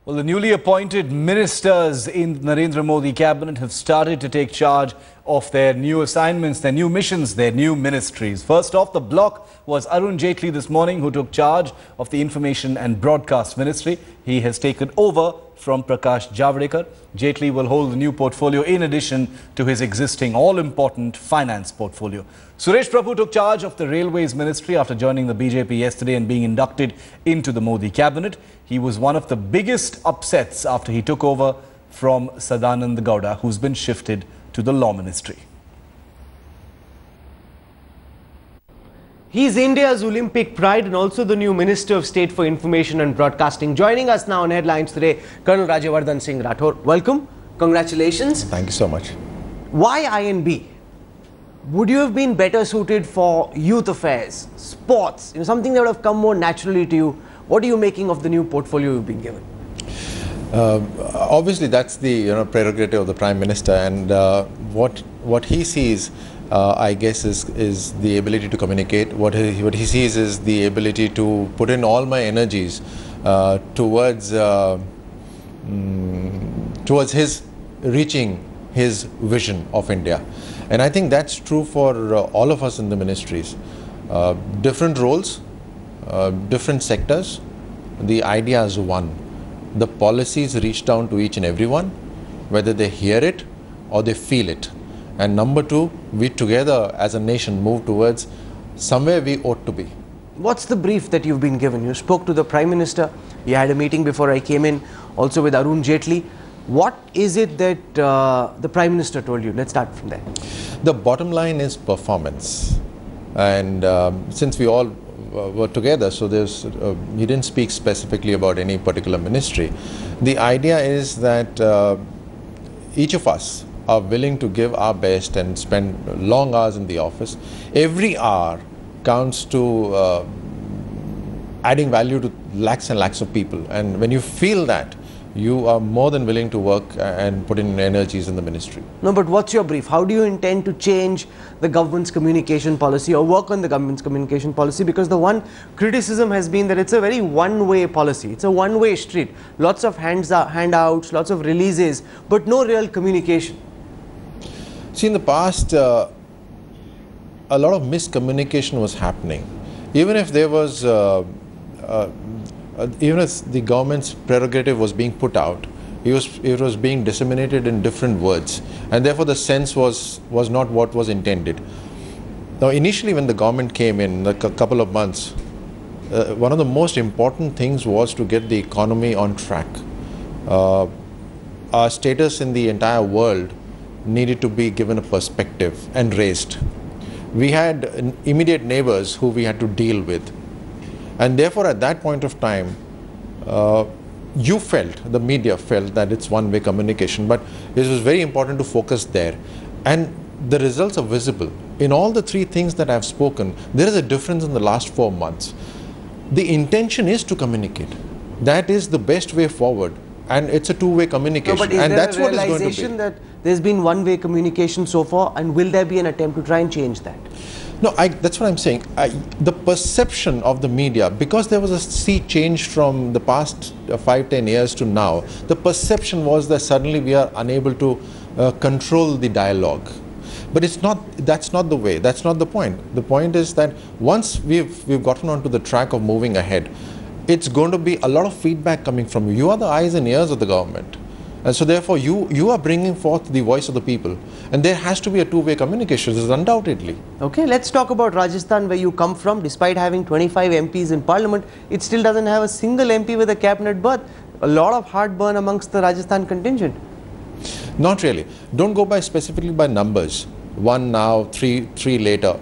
Well, the newly appointed ministers in Narendra Modi cabinet have started to take charge of their new assignments, their new missions, their new ministries. First off the block was Arun Jaitley this morning, who took charge of the Information and Broadcast Ministry. He has taken over from Prakash Javadekar. Jaitley will hold the new portfolio in addition to his existing all-important finance portfolio. Suresh Prabhu took charge of the Railways Ministry after joining the BJP yesterday and being inducted into the Modi cabinet. He was one of the biggest upsets after he took over from Sadanand Gowda, who's been shifted to the Law Ministry. He is India's Olympic pride and also the new Minister of State for Information and Broadcasting. Joining us now on Headlines today, Colonel Rajyavardhan Singh Rathore. Welcome. Congratulations. Thank you so much. Why I&B? Would you have been better suited for youth affairs, sports, something that would have come more naturally to you? What are you making of the new portfolio you've been given? Obviously, that's the prerogative of the Prime Minister, and what he sees, I guess, is the ability to communicate. What he sees is the ability to put in all my energies towards his reaching his vision of India, and I think that's true for all of us in the ministries. Different roles, different sectors. The idea is one. The policies reach down to each and everyone, whether they hear it or they feel it. And number two, we together as a nation move towards somewhere we ought to be. What's the brief that you've been given? You spoke to the Prime Minister, you had a meeting before I came in, also with Arun Jaitley. What is it that the Prime Minister told you? Let's start from there. The bottom line is performance. And since we all were together, so he didn't speak specifically about any particular ministry. The idea is that each of us are willing to give our best and spend long hours in the office. Every hour counts to adding value to lakhs and lakhs of people, and when you feel that, you are more than willing to work and put in energies in the ministry. No, but what's your brief? How do you intend to change the government's communication policy or work on the government's communication policy? Because the one criticism has been that it's a very one-way policy. It's a one-way street. Lots of handouts, lots of releases, but no real communication. See, in the past, a lot of miscommunication was happening. Even if there was even if the government's prerogative was being put out, it was being disseminated in different words, and therefore the sense was not what was intended. Now, initially when the government came in a couple of months, one of the most important things was to get the economy on track. Our status in the entire world needed to be given a perspective and raised. We had immediate neighbors who we had to deal with. And therefore, at that point of time, the media felt that it's one-way communication, but it was very important to focus there. And the results are visible. In all the three things that I've spoken, there is a difference in the last 4 months. The intention is to communicate. That is the best way forward. And it's a two-way communication. No, but is and there that's a what it's going to realization be. that there's been one-way communication so far, and will there be an attempt to try and change that? No, that's what I'm saying. The perception of the media, because there was a sea change from the past 5-10 years to now, the perception was that suddenly we are unable to control the dialogue. But it's not. That's not the way. That's not the point. The point is that once we've gotten onto the track of moving ahead, it's going to be a lot of feedback coming from you. You are the eyes and ears of the government. And so therefore, you are bringing forth the voice of the people. And there has to be a two-way communication, this is undoubtedly. Okay, let's talk about Rajasthan, where you come from. Despite having 25 MPs in parliament, it still doesn't have a single MP with a cabinet berth. A lot of heartburn amongst the Rajasthan contingent. Not really. Don't go by specifically by numbers. 1 now, 3 later.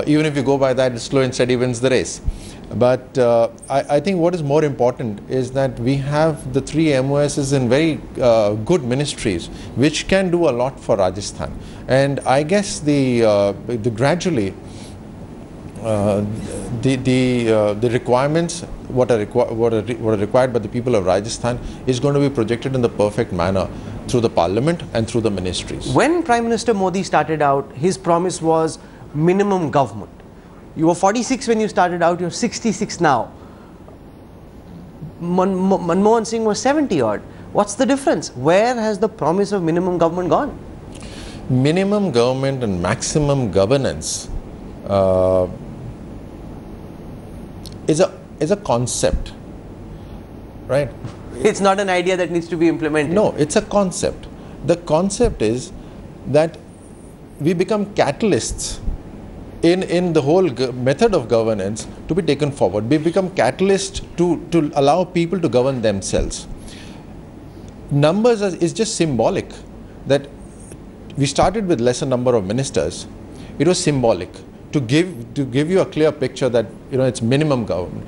Even if you go by that, slow and steady wins the race. But I think what is more important is that we have the 3 MoSs in very good ministries, which can do a lot for Rajasthan. And I guess gradually the requirements what are required by the people of Rajasthan is going to be projected in the perfect manner through the parliament and through the ministries. When Prime Minister Modi started out, his promise was minimum government. You were 46 when you started out, you're 66 now. Manmohan Singh was 70 odd. What's the difference? Where has the promise of minimum government gone? Minimum government and maximum governance is a concept, right? It's not an idea that needs to be implemented. No, it's a concept. The concept is that we become catalysts in the whole method of governance to be taken forward. We become catalysts to allow people to govern themselves. Numbers is just symbolic. That we started with lesser number of ministers. It was symbolic to give you a clear picture that it's minimum government.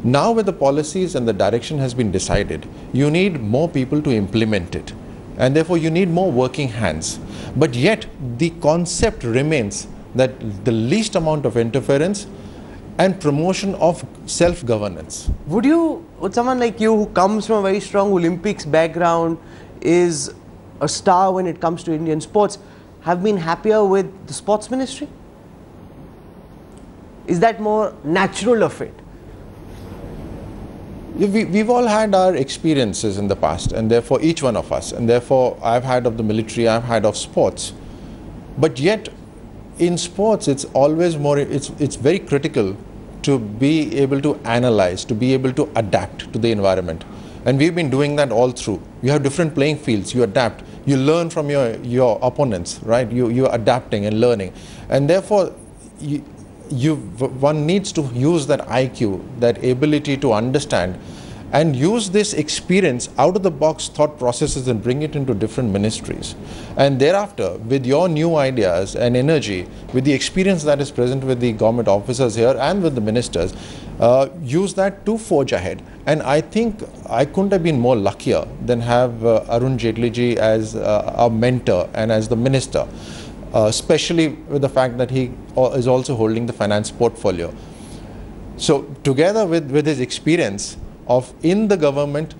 Now with the policies and the direction has been decided, you need more people to implement it, and therefore you need more working hands. But yet the concept remains that the least amount of interference and promotion of self-governance. Would someone like you, who comes from a very strong Olympics background, is a star when it comes to Indian sports, have been happier with the sports ministry? Is that more natural of it? We've all had our experiences in the past, and therefore each one of us, and therefore I've had of the military, I've had of sports. But yet in sports it's always more, it's very critical to be able to analyze, to be able to adapt to the environment. And we've been doing that all through. You have different playing fields, you adapt, you learn from your opponents, right? You're adapting and learning. And therefore one needs to use that IQ, that ability to understand, and use this experience out of the box thought processes and bring it into different ministries. And thereafter, with your new ideas and energy, with the experience that is present with the government officers here and with the ministers, use that to forge ahead. And I think I couldn't have been more luckier than have Arun Jaitley ji as a mentor and as the minister. Especially with the fact that he is also holding the finance portfolio. So together with his experience of in the government,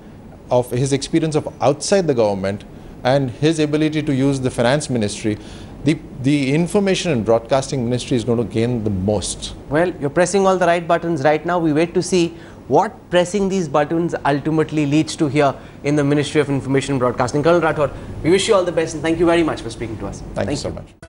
of his experience of outside the government, and his ability to use the finance ministry, the information and broadcasting ministry is going to gain the most. Well, you're pressing all the right buttons right now. We wait to see what pressing these buttons ultimately leads to here in the Ministry of Information and Broadcasting. Colonel Rathore, we wish you all the best and thank you very much for speaking to us. Thank you so much.